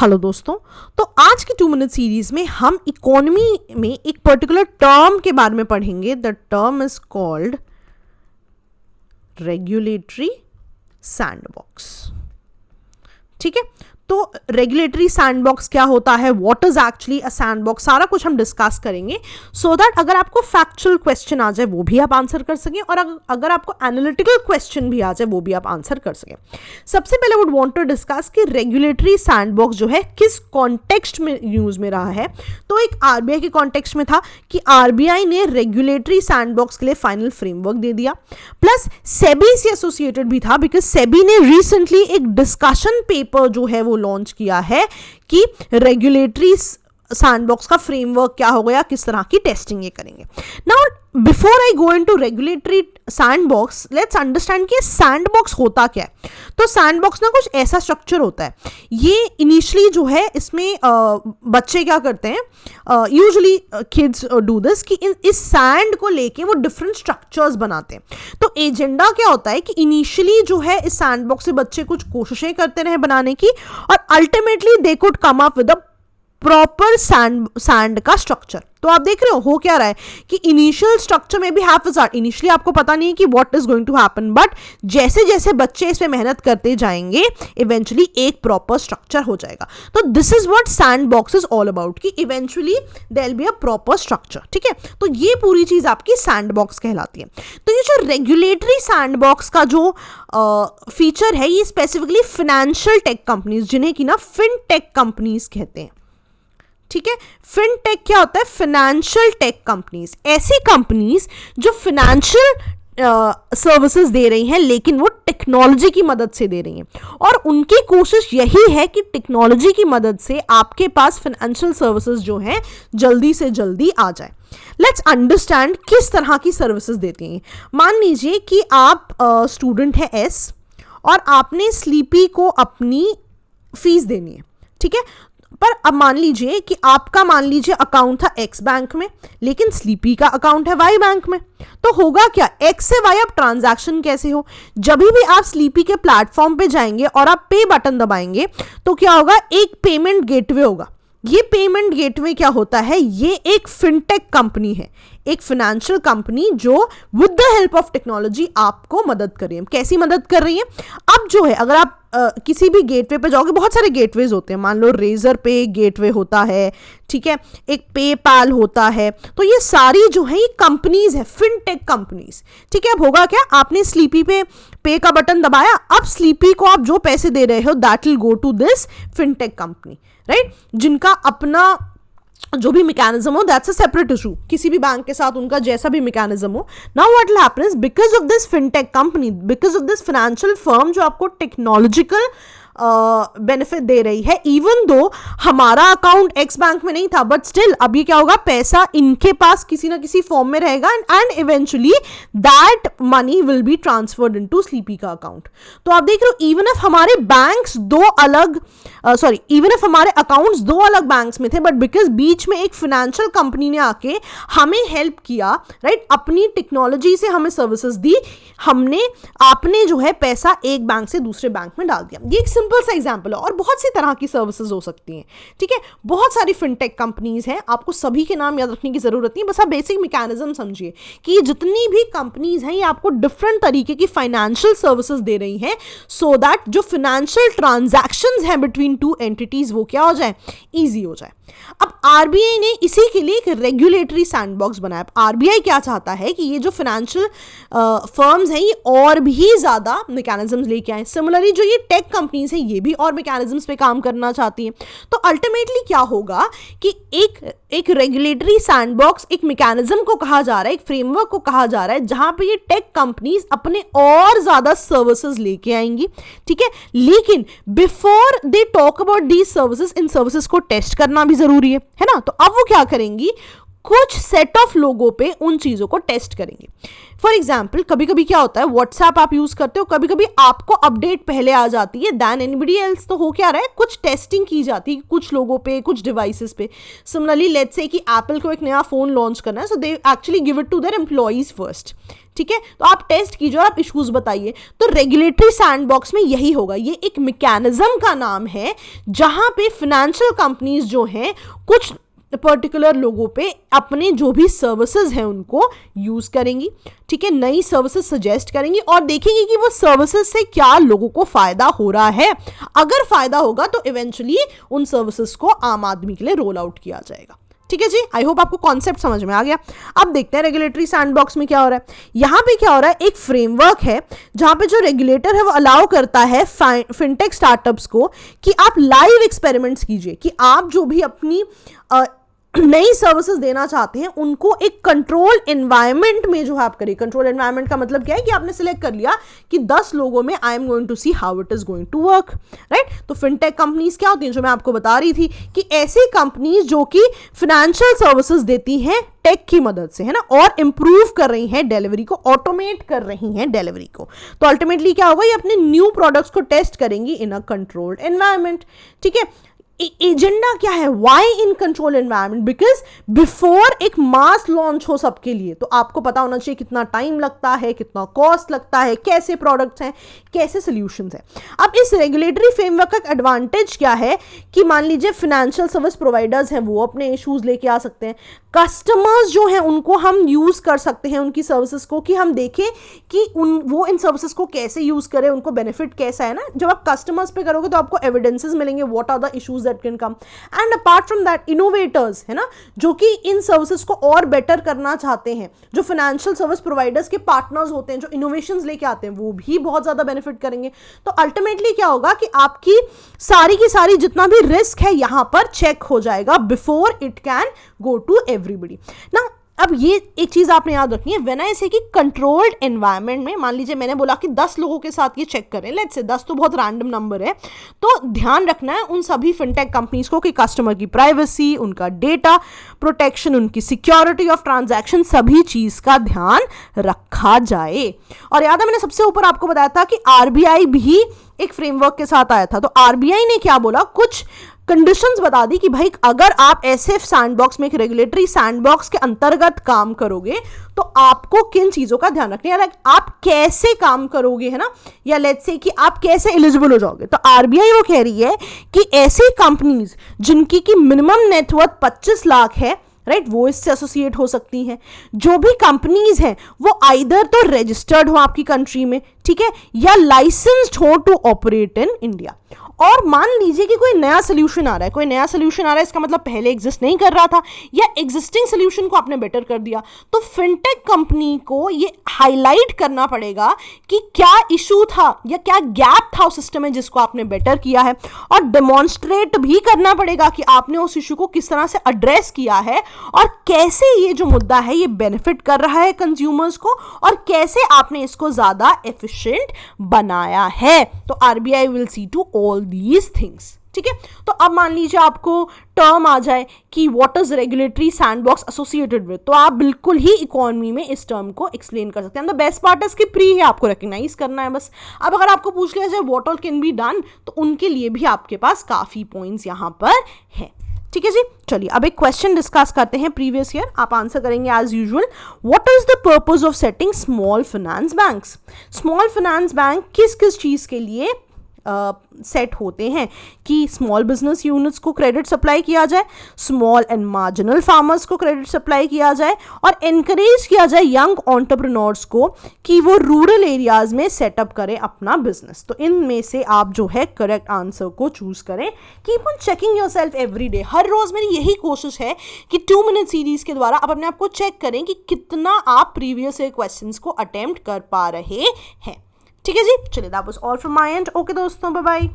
Hello दोस्तों, तो आज की 2 मिनट सीरीज में हम इकोनॉमी में एक पर्टिकुलर टर्म के बारे में पढ़ेंगे। The term is called regulatory sandbox. ठीक है, तो रेगुलेटरी सैंडबॉक्स क्या होता है, what is actually a sandbox, सारा कुछ हम डिस्कस करेंगे सो दैट अगर आपको फैक्चुअल क्वेश्चन आ जाए वो भी आप आंसर कर सकें और अगर आपको एनालिटिकल क्वेश्चन भी आ जाए वो भी आप आंसर कर सकें। सबसे पहले वुड वांट टू डिस्कस कि रेगुलेटरी सैंडबॉक्स जो है किस कॉन्टेक्स्ट में यूज में रहा है। तो एक आरबीआई के कॉन्टेक्स्ट में था कि आरबीआई ने रेगुलेटरी सैंडबॉक्स के लिए फाइनल फ्रेमवर्क दे दिया, प्लस सेबी से एसोसिएटेड भी था बिकॉज सेबी ने रिसेंटली एक डिस्कशन पेपर जो है वो लॉन्च किया है कि रेगुलेटरी सैंडबॉक्स का फ्रेमवर्क क्या हो गया, किस तरह की टेस्टिंग ये करेंगे। Now before I go into regulatory sandbox, let's understand कि सैंडबॉक्स होता क्या है। तो सैंडबॉक्स ना कुछ ऐसा स्ट्रक्चर होता है, ये इनिशियली जो है इसमें बच्चे क्या करते हैं, यूजुअली किड्स डू दिस कि इस सैंड को लेके वो डिफरेंट स्ट्रक्चर्स बनाते हैं। तो एजेंडा क्या होता है कि इनिशियली जो है इस सैंडबॉक्स से बच्चे कुछ कोशिशें करते रहे बनाने की और ultimately they could come up with a proper sand का स्ट्रक्चर। तो आप देख रहे हो क्या रहा है कि इनिशियल स्ट्रक्चर में भी हैपेंस, इनिशियली आपको पता नहीं है कि what is going to happen, but जैसे जैसे बच्चे इसमें मेहनत करते जाएंगे इवेंचुअली एक प्रॉपर स्ट्रक्चर हो जाएगा। तो this is what sandbox is all about कि eventually there will be a proper structure. ठीक है, तो ये पूरी चीज आपकी सैंडबॉक्स कहलाती है। तो ये जो रेगुलेटरी सैंडबॉक्स का जो फीचर है ये स्पेसिफिकली फाइनेंशियल टेक कंपनीज, जिन्हें कि ना फिनटेक कंपनीज कहते हैं। ठीक है, फिनटेक क्या होता है, फाइनेंशियल टेक कंपनीज, ऐसी कंपनीज जो फाइनेंशियल सर्विसेज दे रही हैं लेकिन वो टेक्नोलॉजी की मदद से दे रही हैं और उनकी कोशिश यही है कि टेक्नोलॉजी की मदद से आपके पास फाइनेंशियल सर्विसेज जो हैं जल्दी से जल्दी आ जाए। लेट्स अंडरस्टैंड किस तरह की सर्विसेज देती हैं। मान लीजिए कि आप स्टूडेंट है एस और आपने स्लीपी को अपनी फीस देनी है। ठीक है, पर अब मान लीजिए कि आपका अकाउंट था एक्स बैंक में लेकिन स्लीपी का अकाउंट है वाई बैंक में। तो होगा क्या, एक्स से वाई अब ट्रांजैक्शन कैसे हो, जब भी आप स्लीपी के प्लेटफॉर्म पे जाएंगे और आप पे बटन दबाएंगे तो क्या होगा, एक पेमेंट गेटवे होगा। ये पेमेंट गेटवे क्या होता है, ये एक फिनटेक कंपनी है, एक फाइनेंशियल कंपनी जो with the help of technology आपको मदद कर रही है। कैसी मदद कर रही है, अब जो है अगर आप किसी भी गेटवे पे जाओगे, बहुत सारे गेटवेज होते हैं, मान लो रेजर पे गेटवे होता है, ठीक है, एक पेपाल होता है। तो ये सारी जो है ये कंपनीज है, फिनटेक कंपनीज। ठीक है, अब होगा क्या, आपने स्लीपी पे का बटन दबाया, अब स्लीपी को आप जो पैसे दे रहे हो that will go to this fintech company, right, जिनका अपना जो भी मैकेनिज्म हो दैट्स अ सेपरेट इशू, किसी भी बैंक के साथ उनका जैसा भी मैकेनिज्म हो। Now what will happen is because of this fintech company, because of this financial firm जो आपको टेक्नोलॉजिकल बेनिफिट दे रही है, इवन दो हमारा अकाउंट एक्स बैंक में नहीं था बट स्टिल अब ये क्या होगा, पैसा इनके पास किसी ना किसी फॉर्म में रहेगा and eventually that money will be transferred into sleepy का अकाउंट। तो आप देख रहे हो इवन इफ हमारे बैंक्स हमारे अकाउंट्स दो अलग बैंक्स में थे बट बिकॉज बीच में एक फाइनेंशियल कंपनी ने आके हमें हेल्प किया, राइट, अपनी टेक्नोलॉजी से हमें सर्विसेज दी, आपने जो है पैसा एक बैंक से दूसरे बैंक में डाल दिया। ये एक सिंपल सा एग्जांपल है और बहुत सी तरह की सर्विसेज हो सकती हैं। ठीक है, बहुत सारी फिनटेक कंपनीज हैं, आपको सभी के नाम याद रखने की जरूरत नहीं, बस आप बेसिक मैकेनिज्म समझिए कि जितनी भी कंपनीज हैं ये आपको डिफरेंट तरीके की फाइनेंशियल सर्विसेज दे रही हैं सो दैट जो फाइनेंशियल ट्रांजैक्शंस हैं बिटवीन टू एंटिटीज वो क्या हो जाए, इजी हो जाए। अब आरबीआई ने इसी के लिए एक रेगुलेटरी सैंडबॉक्स बनाया। आरबीआई क्या चाहता है कि ये जो फाइनेंशियल फर्म्स हैं ये और भी ज्यादा मैकेनिज्म्स लेके आए। सिमिलरली जो ये टेक कंपनीज हैं ये भी और मैकेनिज्म्स पे काम करना चाहती हैं। तो अल्टीमेटली क्या होगा कि एक रेगुलेटरी सैंडबॉक्स एक मैकेनिज्म को कहा जा रहा है, एक फ्रेमवर्क को कहा जा रहा है जहां पे ये टेक कंपनीज अपने और ज्यादा सर्विसेज लेके आएंगी। ठीक है, लेकिन before they talk about these services, in services को टेस्ट करना भी जरूरी है ना। तो अब वो क्या करेंगी, कुछ सेट ऑफ लोगों पे उन चीज़ों को टेस्ट करेंगे। फॉर एग्जाम्पल, कभी कभी क्या होता है, व्हाट्सएप आप यूज़ करते हो, कभी कभी आपको अपडेट पहले आ जाती है दैन एनीबडी एल्स, तो हो क्या रहा है, कुछ टेस्टिंग की जाती है कुछ लोगों पे, कुछ डिवाइसेस पे। सिमिलरली लेट्स से कि एप्पल को एक नया फ़ोन लॉन्च करना है, so they actually give it to their employees first, ठीक है, तो आप टेस्ट कीजिए और आप इश्यूज बताइए। तो रेगुलेटरी सैंडबॉक्स में यही होगा, ये एक मैकेनिज्म का नाम है जहां पे फाइनेंशियल कंपनीज जो हैं कुछ पर्टिकुलर लोगों पे अपने जो भी सर्विसेज हैं उनको यूज करेंगी, ठीक है, नई सर्विसेज सजेस्ट करेंगी और देखेंगे कि वो सर्विसेज से क्या लोगों को फायदा हो रहा है। अगर फायदा होगा तो इवेंचुअली उन सर्विसेज को आम आदमी के लिए रोल आउट किया जाएगा। ठीक है जी, आई होप आपको कॉन्सेप्ट समझ में आ गया। अब देखते हैं रेगुलेटरी सैंडबॉक्स में क्या हो रहा है। यहाँ पे क्या हो रहा है, एक फ्रेमवर्क है जहाँ पे जो रेगुलेटर है वो अलाउ करता है फिनटेक स्टार्टअप्स को कि आप लाइव एक्सपेरिमेंट्स कीजिए, कि आप जो भी अपनी नई सर्विसेज देना चाहते हैं उनको एक कंट्रोल एनवायरनमेंट में जो है आप करिए। कंट्रोल एनवायरनमेंट का मतलब क्या है कि आपने सिलेक्ट कर लिया कि 10 लोगों में I am going to see how it is going to work, right. तो फिनटेक कंपनीज क्या होती हैं, जो मैं आपको बता रही थी कि ऐसी कंपनीज जो कि फाइनेंशियल सर्विसेज देती हैं टेक की मदद से, है ना, और इंप्रूव कर रही हैं डिलीवरी को, ऑटोमेट कर रही हैं डिलीवरी को। तो अल्टीमेटली क्या होगा, ये अपने न्यू प्रोडक्ट्स को टेस्ट करेंगी इन अ कंट्रोल्ड एनवायरनमेंट, ठीक है। एजेंडा क्या है, why in control environment, because before एक मास लॉन्च हो सबके लिए तो आपको पता होना चाहिए कितना टाइम लगता है, कितना कॉस्ट लगता है, कैसे प्रोडक्ट्स हैं, कैसे सॉल्यूशंस हैं। अब इस रेगुलेटरी फ्रेमवर्क का एडवांटेज क्या है कि मान लीजिए फाइनेंशियल सर्विस प्रोवाइडर्स हैं, वो अपने इश्यूज लेके आ सकते हैं, कस्टमर्स जो हैं उनको हम यूज कर सकते हैं उनकी सर्विसेज को, कि हम देखें कि वो इन सर्विसेज को कैसे यूज करें, उनको बेनिफिट कैसा है ना। जब आप कस्टमर्स पे करोगे तो आपको एविडेंसेस मिलेंगे, what are the issues that can come. And apart from that innovators, है ना, जो कि इन सर्विसेज को और बेटर करना चाहते हैं, जो फाइनेंशियल सर्विस प्रोवाइडर्स के पार्टनर्स होते हैं, जो इनोवेशंस लेके आते हैं, वो भी बहुत ज्यादा बेनिफिट करेंगे। तो अल्टीमेटली क्या होगा कि आपकी सारी की सारी जितना भी रिस्क है यहां पर चेक हो जाएगा before it can go to everybody ना। अब ये एक चीज आपने याद रखनी है, व्हेन आई से कि कंट्रोल्ड एनवायरनमेंट में, मान लीजिए मैंने बोला कि 10 लोगों के साथ ये चेक करें, लेट्स से 10 तो बहुत रैंडम नंबर है, तो ध्यान रखना है उन सभी फिनटेक कंपनीज को कि कस्टमर की प्राइवेसी, उनका डेटा प्रोटेक्शन, उनकी सिक्योरिटी ऑफ ट्रांजैक्शन, सभी चीज का ध्यान रखा जाए। और याद है मैंने सबसे ऊपर आपको बताया था कि आरबीआई भी एक फ्रेमवर्क के साथ आया था। तो आरबीआई ने क्या बोला, कुछ कंडीशंस बता दी कि भाई अगर आप ऐसे सैंडबॉक्स में, एक रेगुलेटरी सैंडबॉक्स के अंतर्गत काम करोगे तो आपको किन चीजों का ध्यान रखना है, आप कैसे काम करोगे, है ना, या लेट्स से कि आप कैसे एलिजिबल हो जाओगे। तो आरबीआई वो कह रही है कि ऐसी कंपनीज जिनकी की मिनिमम नेटवर्थ 25 लाख है, राइट, वो इससे एसोसिएट हो सकती हैं। जो भी कंपनीज हैं वो आइदर तो रजिस्टर्ड हो आपकी कंट्री में, ठीक है, या लाइसेंस्ड हो टू ऑपरेट इन इंडिया। और मान लीजिए कि कोई नया सोल्यूशन आ रहा है, कोई नया सोल्यूशन आ रहा है, इसका मतलब पहले एग्जिस्ट नहीं कर रहा था, या एग्जिस्टिंग सोल्यूशन को आपने बेटर कर दिया, तो फिनटेक कंपनी को ये हाईलाइट करना पड़ेगा कि क्या इशू था या क्या गैप था उस सिस्टम में जिसको आपने बेटर किया है, और डेमोन्स्ट्रेट भी करना पड़ेगा कि आपने उस इशू को किस तरह से एड्रेस किया है और कैसे ये जो मुद्दा है ये बेनिफिट कर रहा है कंज्यूमर्स को, और कैसे आपने इसको ज्यादा एफिशिएंट बनाया है। तो RBI will see to all these things, ठीक है। तो अब मान लीजिए आपको टर्म आ जाए कि what is regulatory sandbox associated with, तो आप बिल्कुल ही इकोनॉमी में इस टर्म को एक्सप्लेन कर सकते हैं। द बेस्ट पार्ट इसकी प्री है, आपको रिकग्नाइज करना है बस। अब अगर आपको पूछ लिया जाए what all can be done, तो उनके लिए भी आपके पास काफी पॉइंट्स यहां पर है, ठीक है जी। चलिए अब एक क्वेश्चन डिस्कस करते हैं प्रीवियस ईयर, आप आंसर करेंगे as usual. What is the purpose of setting small finance banks. Small finance bank किस किस चीज के लिए सेट होते हैं, कि स्मॉल बिजनेस यूनिट्स को क्रेडिट सप्लाई किया जाए, स्मॉल एंड मार्जिनल फार्मर्स को क्रेडिट सप्लाई किया जाए, और एनकरेज किया जाए यंग एंटरप्रेन्योर्स को कि वो रूरल एरियाज में सेटअप करें अपना बिजनेस। तो इनमें से आप जो है करेक्ट आंसर को चूज करें। Keep on checking yourself every day, हर रोज मेरी यही कोशिश है कि 2 मिनट सीरीज के द्वारा आप अपने आप को चेक करें कि कितना आप प्रीवियस ईयर क्वेश्चंस को अटेम्प्ट कर पा रहे हैं, ठीक है जी। चलिए that was all from my and. Okay दोस्तों, बाय बाय।